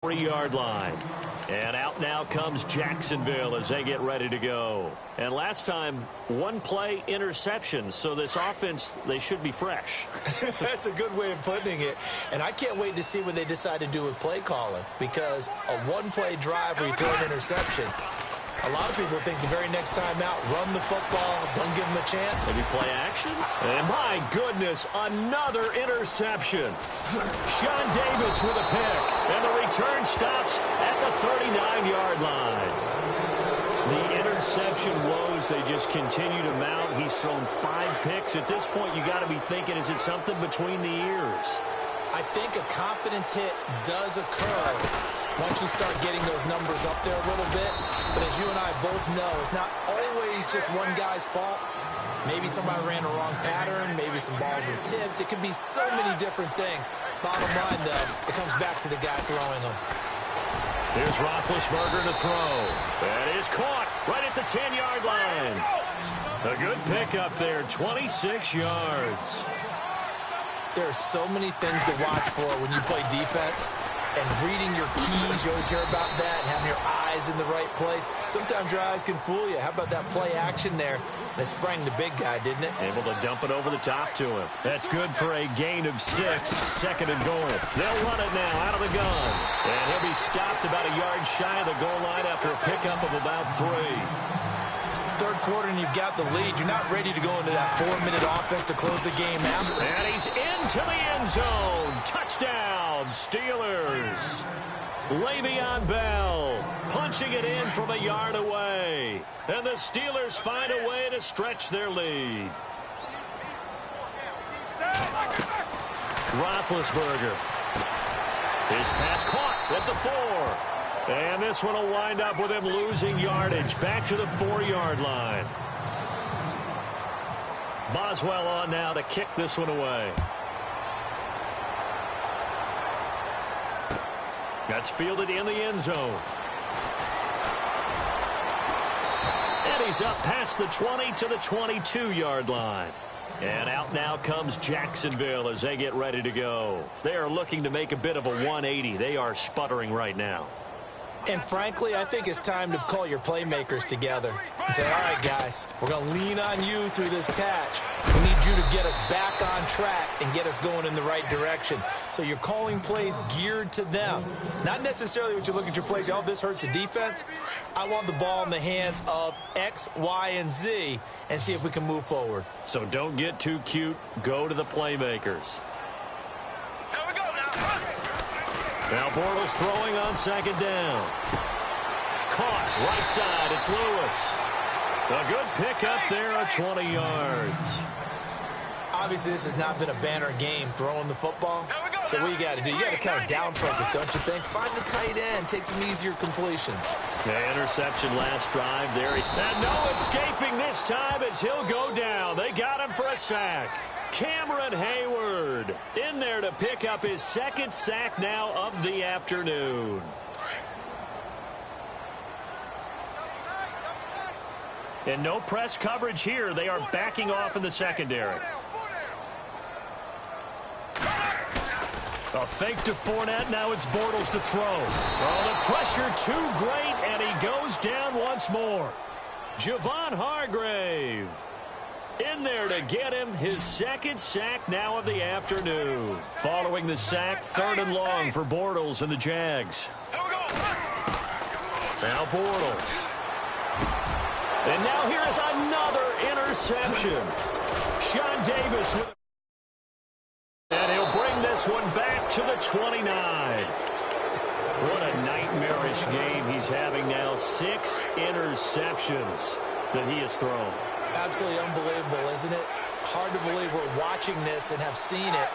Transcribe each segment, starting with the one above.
3-yard line. And out now comes Jacksonville as they get ready to go. And last time, one play interception. So this offense, they should be fresh. That's a good way of putting it. And I can't wait to see what they decide to do with play calling. Because a one-play drive where you throw an interception, a lot of people think the very next time out, run the football, don't give them a chance. Maybe play action? And my goodness, another interception. Sean Davis with a pick. And the return stops at the 39-yard line. The interception woes, they just continue to mount. He's thrown 5 picks. At this point, you got to be thinking, is it something between the ears? I think a confidence hit does occur once you start getting those numbers up there a little bit. But as you and I both know, it's not always just one guy's fault. Maybe somebody ran a wrong pattern. Maybe some balls were tipped. It could be so many different things. Bottom line, though, it comes back to the guy throwing them. Here's Roethlisberger to throw. That is caught right at the 10-yard line. A good pickup there, 26 yards. There are so many things to watch for when you play defense. And reading your keys, you always hear about that, and having your eyes in the right place. Sometimes your eyes can fool you. How about that play action there? They sprang the big guy, didn't it? Able to dump it over the top to him. That's good for a gain of 6. 2nd and goal. They'll run it now out of the gun. And he'll be stopped about a yard shy of the goal line after a pickup of about 3. Third quarter and you've got the lead. You're not ready to go into that 4-minute offense to close the game out. And he's into the end zone. Touchdown, Steelers. Le'Veon Bell punching it in from a yard away. And the Steelers find a way to stretch their lead. Roethlisberger. His pass caught at the 4. And this one will wind up with him losing yardage back to the 4-yard line. Boswell on now to kick this one away. That's fielded in the end zone. And he's up past the 20 to the 22-yard line. And out now comes Jacksonville as they get ready to go. They are looking to make a bit of a 180. They are sputtering right now. And frankly, I think it's time to call your playmakers together and say, all right, guys, we're going to lean on you through this patch. We need you to get us back on track and get us going in the right direction. So you're calling plays geared to them. Not necessarily what you look at your plays, oh, this hurts the defense. I want the ball in the hands of X, Y, and Z and see if we can move forward. So don't get too cute. Go to the playmakers. Now Bortles throwing on 2nd down. Caught right side. It's Lewis. A good pickup there at 20 yards. Obviously, this has not been a banner game throwing the football. So what you got to do, you got to kind of down focus, don't you think? Find the tight end, take some easier completions. The interception last drive there. And no escaping this time as he'll go down. They got him for a sack. Cameron Hayward in there to pick up his 2nd sack now of the afternoon. And no press coverage here. They are backing off in the secondary. A fake to Fournette. Now it's Bortles to throw. Oh, the pressure too great, and he goes down once more. Javon Hargrave in there to get him his 2nd sack now of the afternoon. Following the sack, 3rd and long for Bortles and the Jags. Now Bortles. And now here is another interception. Sean Davis with, and he'll bring this one back to the 29. What a nightmarish game he's having now. 6 interceptions that he has thrown. Absolutely unbelievable, isn't it? Hard to believe we're watching this and have seen it,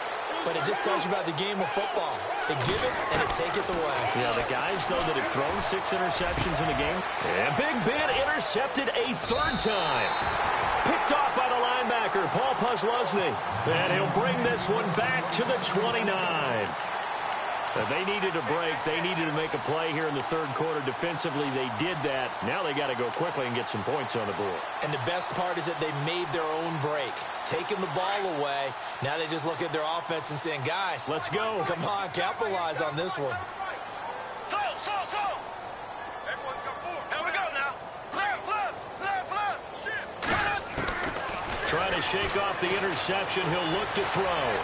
but it just tells you about the game of football. They give it and they take it away. Yeah, the guys, though, that have thrown 6 interceptions in the game. And Big Ben intercepted a 3rd time. Picked off by the linebacker, Paul Posluszny. And he'll bring this one back to the 29. They needed a break. They needed to make a play here in the 3rd quarter. Defensively, they did that. Now they got to go quickly and get some points on the board. And the best part is that they made their own break. Taking the ball away. Now they just look at their offense and saying, guys, let's go. Come on, capitalize on this one. Trying to shake off the interception. He'll look to throw.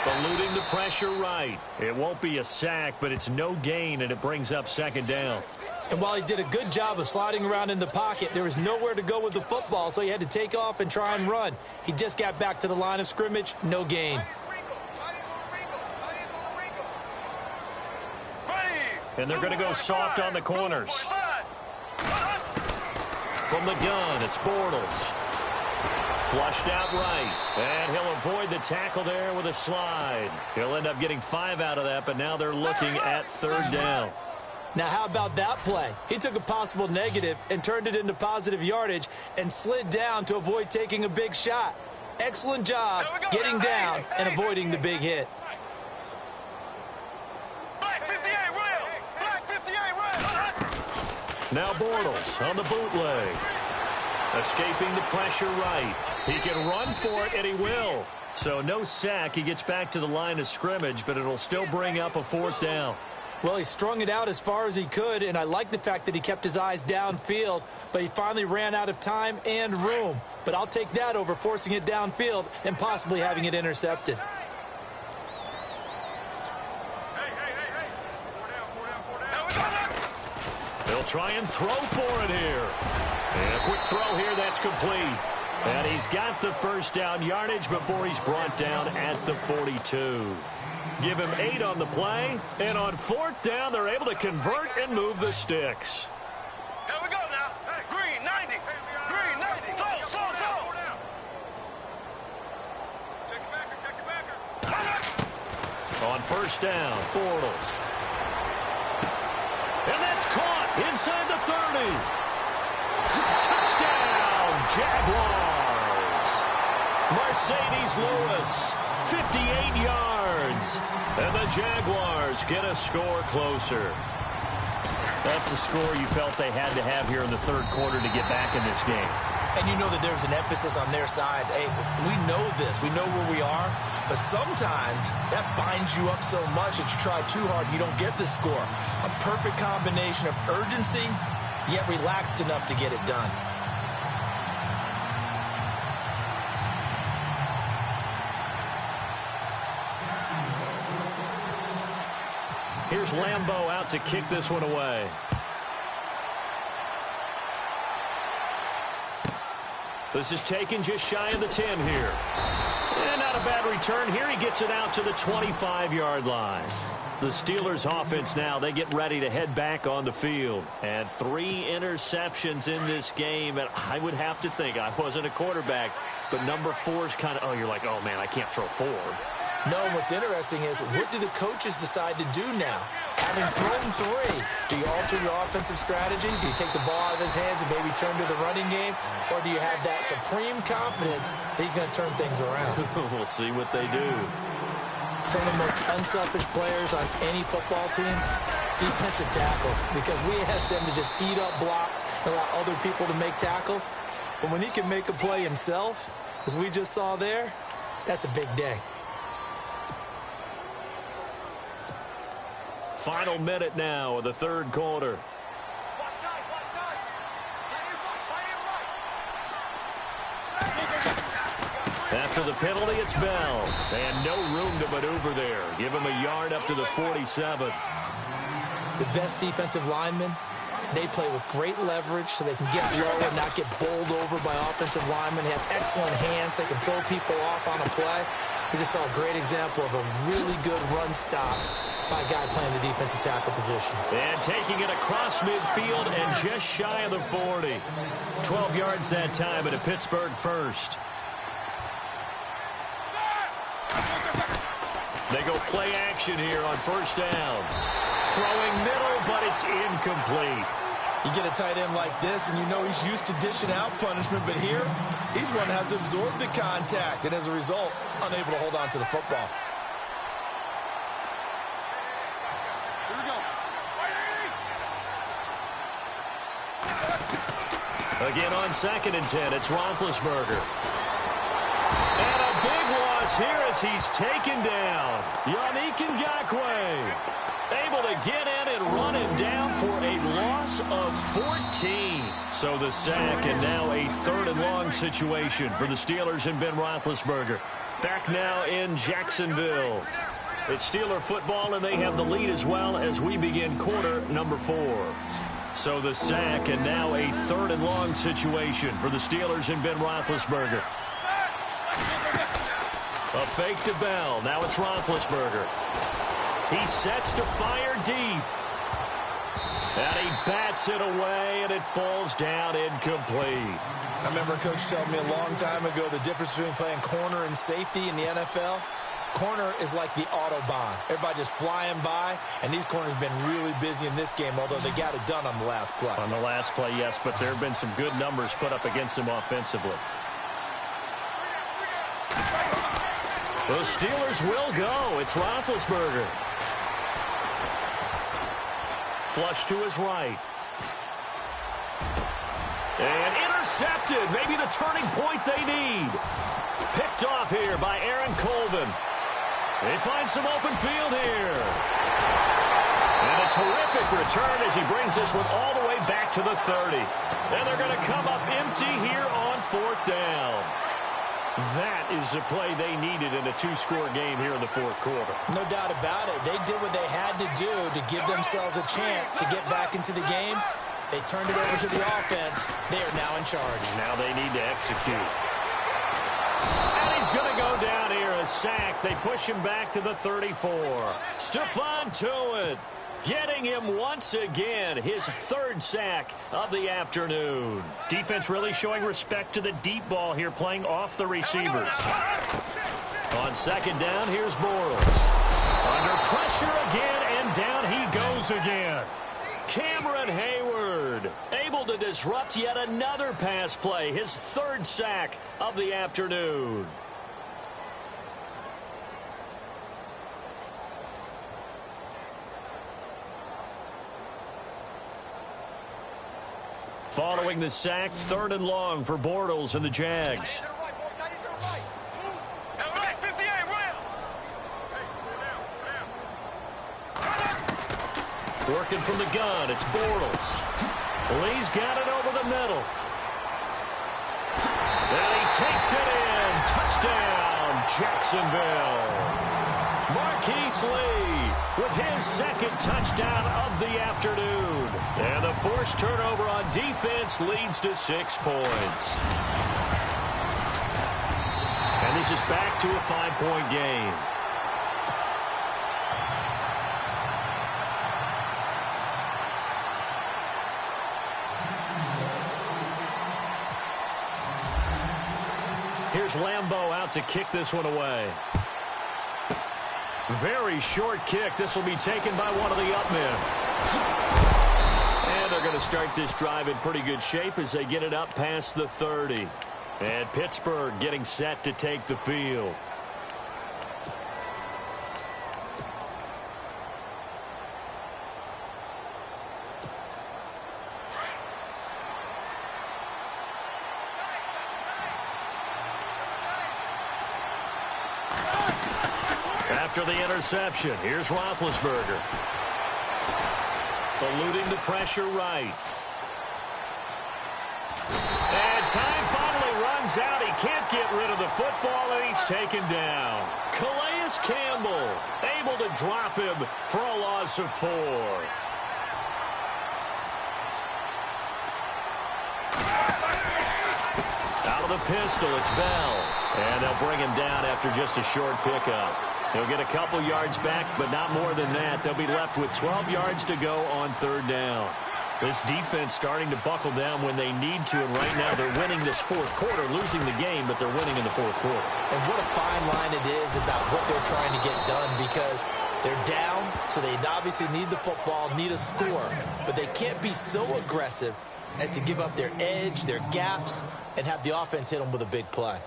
Eluding the pressure right. It won't be a sack, but it's no gain, and it brings up second down. And while he did a good job of sliding around in the pocket, there was nowhere to go with the football, so he had to take off and try and run. He just got back to the line of scrimmage. No gain. And they're going to go soft on the corners. From the gun, it's Bortles. Flushed out right. And he'll avoid the tackle there with a slide. He'll end up getting 5 out of that, but now they're looking at third down. Now, how about that play? He took a possible negative and turned it into positive yardage and slid down to avoid taking a big shot. Excellent job getting down and avoiding the big hit. Now Bortles on the bootleg. Escaping the pressure right. He can run for it, and he will. So no sack. He gets back to the line of scrimmage, but it'll still bring up a fourth down. Well, he strung it out as far as he could, and I like the fact that he kept his eyes downfield, but he finally ran out of time and room. But I'll take that over forcing it downfield and possibly having it intercepted. They'll try and throw for it here. And a quick throw here, that's complete. And he's got the first down yardage before he's brought down at the 42. Give him 8 on the play, and on fourth down, they're able to convert and move the sticks. Here we go now. Hey, green, 90. Green, 90. Slow. Check your backer. On first down, Bortles. And that's caught inside the 30. Touchdown, Jaguars. Mercedes Lewis, 58 yards. And the Jaguars get a score closer. That's the score you felt they had to have here in the third quarter to get back in this game. And you know that there's an emphasis on their side. Hey, we know this. We know where we are. But sometimes that binds you up so much that you try too hard, you don't get the score. A perfect combination of urgency, yet relaxed enough to get it done. Here's Lambeau out to kick this one away. This is taken just shy of the 10 here. And not a bad return here. He gets it out to the 25-yard line. The Steelers offense now, they get ready to head back on the field. And 3 interceptions in this game. And I would have to think, I wasn't a quarterback, but number 4 is kind of, oh, you're like, oh, man, I can't throw 4. No, what's interesting is, what do the coaches decide to do now? Having thrown 3, do you alter your offensive strategy? Do you take the ball out of his hands and maybe turn to the running game? Or do you have that supreme confidence that he's going to turn things around? We'll see what they do. Some of the most unselfish players on any football team, defensive tackles, because we ask them to just eat up blocks and allow other people to make tackles. But when he can make a play himself, as we just saw there, that's a big day. Final minute now of the third quarter. After the penalty, it's Bell. And no room to maneuver there. Give him a yard up to the 47. The best defensive linemen, they play with great leverage so they can get low and not get bowled over by offensive linemen. They have excellent hands. They can throw people off on a play. We just saw a great example of a really good run stop by a guy playing the defensive tackle position. And taking it across midfield and just shy of the 40. 12 yards that time at a Pittsburgh first. They go play action here on first down. Throwing middle, but it's incomplete. You get a tight end like this, and you know he's used to dishing out punishment, but here, he's one that has to absorb the contact, and as a result, unable to hold on to the football. Again on 2nd and 10, it's Roethlisberger. And a big loss here as he's taken down. Yannick Ngakoue able to get in and run him down for a loss of 14. So the sack, and now a 3rd and long situation for the Steelers and Ben Roethlisberger. Back now in Jacksonville. It's Steeler football, and they have the lead as well as we begin quarter number 4. So the sack, and now a 3rd and long situation for the Steelers and Ben Roethlisberger. A fake to Bell. Now it's Roethlisberger. He sets to fire deep. And he bats it away, and it falls down incomplete. I remember a coach telling me a long time ago the difference between playing corner and safety in the NFL. Corner is like the Autobahn. Everybody just flying by, and these corners have been really busy in this game, although they got it done on the last play. On the last play, yes, but there have been some good numbers put up against them offensively. The Steelers will go. It's Roethlisberger. Flush to his right. And intercepted. Maybe the turning point they need. Picked off here by Aaron Colvin. They find some open field here. And a terrific return as he brings this one all the way back to the 30. And they're going to come up empty here on 4th down. That is the play they needed in a 2-score game here in the 4th quarter. No doubt about it. They did what they had to do to give themselves a chance to get back into the game. They turned it over to the offense. They are now in charge. Now they need to execute. And he's going to go down here, a sack. They push him back to the 34. Stephon Tuitt getting him once again, his 3rd sack of the afternoon. Defense really showing respect to the deep ball here, playing off the receivers. On 2nd down, here's Bortles. Under pressure again, and down he goes again. Cameron Hayward able to disrupt yet another pass play, his 3rd sack of the afternoon. Following the sack, 3rd and long for Bortles and the Jags. Working from the gun, it's Bortles. Lee's got it over the middle. And he takes it in. Touchdown, Jacksonville. Marquise Lee with his 2nd touchdown of the afternoon. And the forced turnover on defense leads to 6 points. And this is back to a 5-point game. Here's Lambeau out to kick this one away. Very short kick. This will be taken by one of the up men. And they're going to start this drive in pretty good shape as they get it up past the 30. And Pittsburgh getting set to take the field. After the interception, here's Roethlisberger. Eluding the pressure right. And time finally runs out. He can't get rid of the football, and he's taken down. Calais Campbell able to drop him for a loss of 4. Out of the pistol, it's Bell. And they'll bring him down after just a short pickup. He'll get a couple yards back, but not more than that. They'll be left with 12 yards to go on 3rd down. This defense starting to buckle down when they need to, and right now they're winning this 4th quarter, losing the game, but they're winning in the 4th quarter. And what a fine line it is about what they're trying to get done, because they're down, so they obviously need the football, need a score, but they can't be so aggressive as to give up their edge, their gaps, and have the offense hit them with a big play.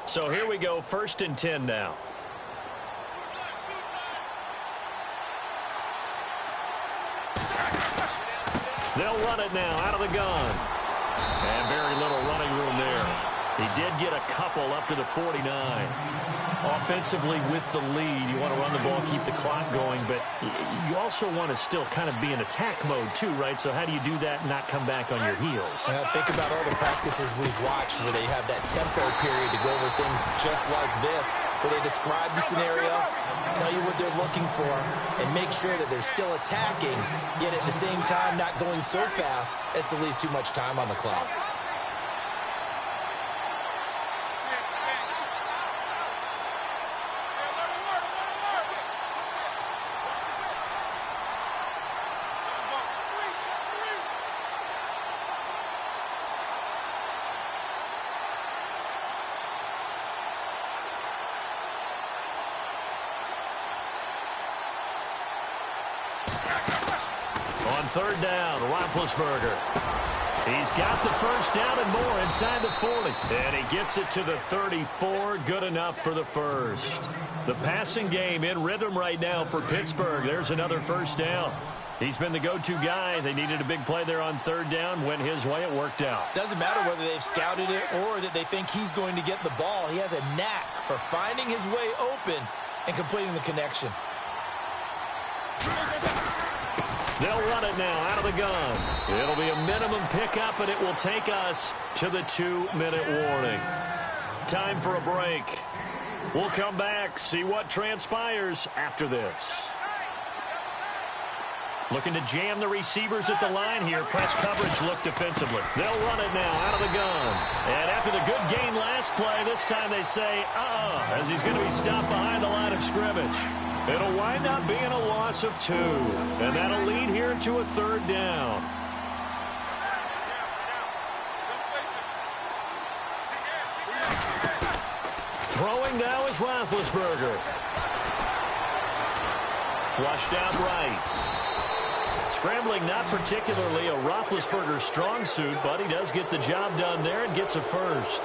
So here we go, 1st and 10 now. They'll run it now out of the gun. And very little running room there. He did get a couple up to the 49. Offensively with the lead, you want to run the ball, keep the clock going, but you also want to still kind of be in attack mode too, right? So how do you do that and not come back on your heels? Think about all the practices we've watched where they have that tempo period to go over things just like this, where they describe the scenario, tell you what they're looking for, and make sure that they're still attacking, yet at the same time not going so fast as to leave too much time on the clock. On third down, Roethlisberger. He's got the first down and more inside the 40. And he gets it to the 34. Good enough for the first. The passing game in rhythm right now for Pittsburgh. There's another first down. He's been the go-to guy. They needed a big play there on third down. Went his way. It worked out. Doesn't matter whether they've scouted it or that they think he's going to get the ball. He has a knack for finding his way open and completing the connection. They'll run it now out of the gun. It'll be a minimum pickup, and it will take us to the 2-minute warning. Time for a break. We'll come back, see what transpires after this. Looking to jam the receivers at the line here. Press coverage look defensively. They'll run it now out of the gun. And after the good gain last play, this time they say, as he's going to be stopped behind the line of scrimmage. It'll wind up being a loss of 2. And that'll lead here to a third down. Throwing now is Roethlisberger. Flushed out right. Scrambling not particularly a Roethlisberger strong suit, but he does get the job done there and gets a first.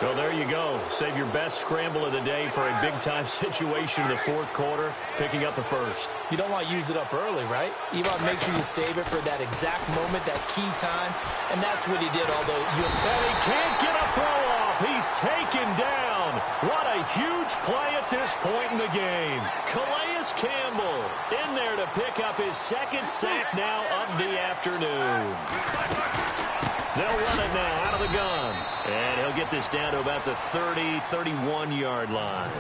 So there you go. Save your best scramble of the day for a big-time situation in the fourth quarter, picking up the first. You don't want to use it up early, right? You want to make sure you save it for that exact moment, that key time, and that's what he did, although you... And he can't get a throw off. He's taken down. What a huge play at this point in the game. Calais Campbell in there to pick up his second sack now of the afternoon. They'll run it now out of the gun. And he'll get this down to about the 30, 31-yard line.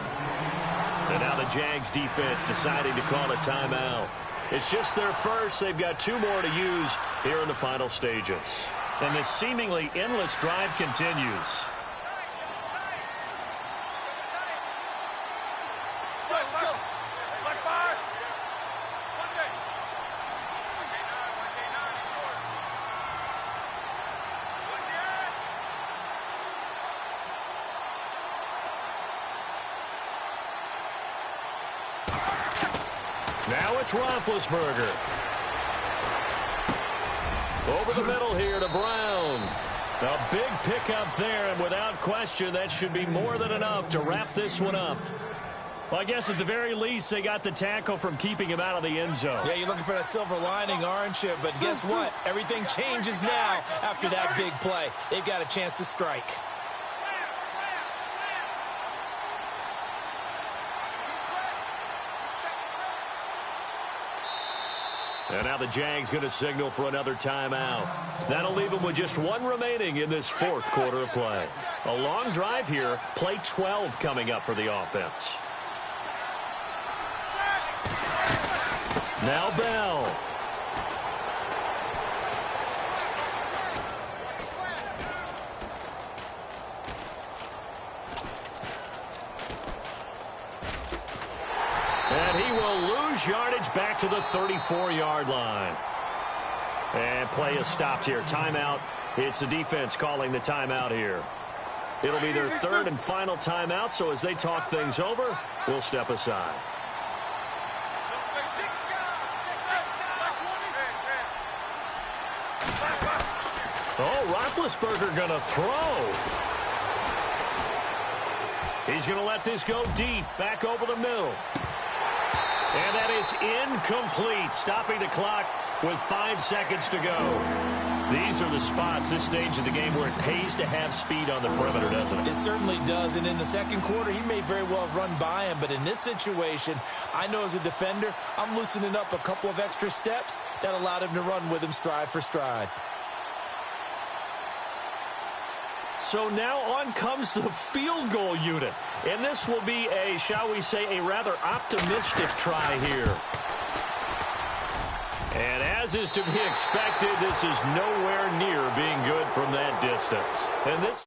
And now the Jags defense deciding to call a timeout. It's just their first. They've got 2 more to use here in the final stages. And this seemingly endless drive continues. Now it's Roethlisberger. Over the middle here to Brown. A big pickup there, and without question, that should be more than enough to wrap this one up. Well, I guess at the very least, they got the tackle from keeping him out of the end zone. Yeah, you're looking for that silver lining, aren't you? But guess what? Everything changes now after that big play. They've got a chance to strike. And now the Jags going to signal for another timeout. That'll leave them with just 1 remaining in this fourth quarter of play. A long drive here. Play 12 coming up for the offense. Now Bell. And he will lose yardage back to the 34-yard line. And play is stopped here. Timeout. It's the defense calling the timeout here. It'll be their 3rd and final timeout, so as they talk things over, we'll step aside. Oh, Roethlisberger going to throw. He's going to let this go deep, back over the middle. And that is incomplete, stopping the clock with 5 seconds to go. These are the spots, this stage of the game, where it pays to have speed on the perimeter, doesn't it? It certainly does, and in the second quarter, he may very well run by him, but in this situation, I know as a defender, I'm loosening up a couple of extra steps that allowed him to run with him stride for stride. So now on comes the field goal unit, and this will be a, shall we say, a rather optimistic try here. And as is to be expected, this is nowhere near being good from that distance. And this